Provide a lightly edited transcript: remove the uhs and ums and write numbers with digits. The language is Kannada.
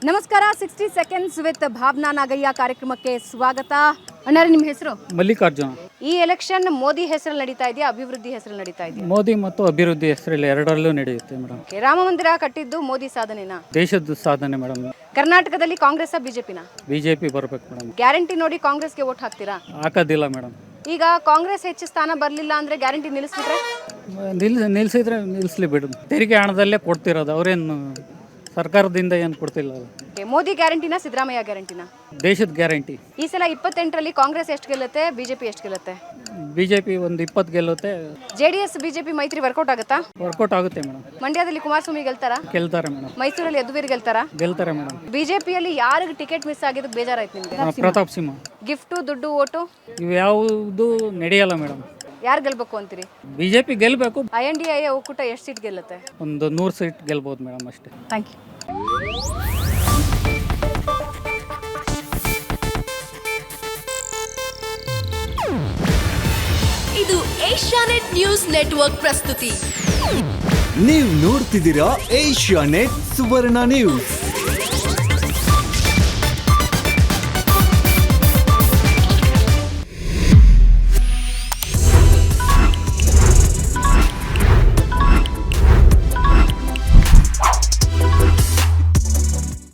ನಮಸ್ಕಾರ. 60 ಸೆಕೆಂಡ್ಸ್ ವಿತ್ ಭಾವನಾ ನಾಗಯ್ಯ ಕಾರ್ಯಕ್ರಮಕ್ಕೆ ಸ್ವಾಗತ. ಅಣ್ಣಾರೆ, ನಿಮ್ಮ ಹೆಸರು? ಮಲ್ಲಿಕಾರ್ಜುನ. ಈ ಎಲೆಕ್ಷನ್ ಮೋದಿ ಹೆಸರಲ್ಲಿ ನಡೀತಾ ಇದೆಯಾ, ಅಭಿವೃದ್ಧಿ ಹೆಸರಲ್ಲಿ ನಡೀತಾ ಇದೆಯಾ? ಮೋದಿ ಮತ್ತು ಅಭಿವೃದ್ಧಿ ಹೆಸರಲ್ಲಿ ಎರಡರಲ್ಲೂ ನಡೆಯುತ್ತೆ ಮೇಡಮ್. ರಾಮ ಮಂದಿರ ಕಟ್ಟಿದ್ದು ಮೋದಿ ಸಾಧನೆನಾ? ದೇಶದ ಸಾಧನೆ ಮೇಡಮ್. ಕರ್ನಾಟಕದಲ್ಲಿ ಕಾಂಗ್ರೆಸ್ ಬಿಜೆಪಿನ? ಬಿಜೆಪಿ ಬರಬೇಕು ಮೇಡಮ್. ಗ್ಯಾರಂಟಿ ನೋಡಿ ಕಾಂಗ್ರೆಸ್ಗೆ ವೋಟ್ ಹಾಕ್ತೀರಾ? ಹಾಕೋದಿಲ್ಲ ಮೇಡಮ್. ಈಗ ಕಾಂಗ್ರೆಸ್ ಹೆಚ್ಚು ಸ್ಥಾನ ಬರಲಿಲ್ಲ ಅಂದ್ರೆ ಗ್ಯಾರಂಟಿ ನಿಲ್ಲಿಸ್ಬಿಟ್ರೆ? ನಿಲ್ಲಿಸಿದ್ರೆ ನಿಲ್ಲಿಸ್ಲಿ ಬಿಡು. ತೆರಿಗೆ ಹಣದಲ್ಲೇ ಕೊಡ್ತಿರೋದು, ಅವರೇನು ಸರ್ಕಾರದಿಂದ ಏನು ಕೊಡ್ತಿಲ್ಲ. ಮೋದಿ ಗ್ಯಾರಂಟಿನ, ಸಿದ್ದರಾಮಯ್ಯ ಗ್ಯಾರಂಟಿನ? ದೇಶದ ಗ್ಯಾರಂಟಿ. ಈ ಸಲ 28ರಲ್ಲಿ ಕಾಂಗ್ರೆಸ್ ಎಷ್ಟು ಗೆಲ್ಲುತ್ತೆ, ಬಿಜೆಪಿ ಎಷ್ಟು ಗೆಲ್ಲುತ್ತೆ? ಬಿಜೆಪಿ ಒಂದು 20 ಗೆಲ್ಲುತ್ತೆ. JDS ಬಿಜೆಪಿ ಮೈತ್ರಿ ವರ್ಕೌಟ್ ಆಗುತ್ತಾ? ವರ್ಕೌಟ್ ಆಗುತ್ತೆ ಮೇಡಮ್. ಮಂಡ್ಯದಲ್ಲಿ ಕುಮಾರಸ್ವಾಮಿ ಗೆಲ್ತಾರಾ? ಗೆಲ್ತಾರೆ ಮೇಡಮ್. ಮೈಸೂರಲ್ಲಿ ಯದುವೀರ್ ಗೆಲ್ತಾರಾ? ಗೆಲ್ತಾರೆ ಮೇಡಮ್. ಬಿಜೆಪಿಯಲ್ಲಿ ಯಾರಿಗೆ ಟಿಕೆಟ್ ಮಿಸ್ ಆಗಿದ್ದಕ್ಕೆ ಬೇಜಾರಾಯ್ತು ನಿಮಗೆ? ಪ್ರತಾಪ್ ಸಿಂಹ. ಗಿಫ್ಟು, ದುಡ್ಡು, ಓಟು ಇವು ಯಾವುದು ನಡೆಯಲ್ಲ ಮೇಡಮ್. ಯಾರು ಗೆಲ್ಬೇಕು ಅಂತೀರಿ? ಬಿಜೆಪಿ ಗೆಲ್ಲಬೇಕು. INDA ಒಕ್ಕೂಟ ಎಷ್ಟು ಸೀಟ್ ಗೆಲ್ಲುತ್ತೆ? ಒಂದು 100 ಸೀಟ್ ಗೆಲ್ಬೋದು ಮೇಡಮ್, ಅಷ್ಟೇ. Thank you. ಇದು ಏಷ್ಯಾನೆಟ್ ನ್ಯೂಸ್ ನೆಟ್ವರ್ಕ್ ಪ್ರಸ್ತುತಿ. ನೀವು ನೋಡ್ತಿದ್ದೀರಾ ಏಷ್ಯಾನೆಟ್ ಸುವರ್ಣ ನ್ಯೂಸ್.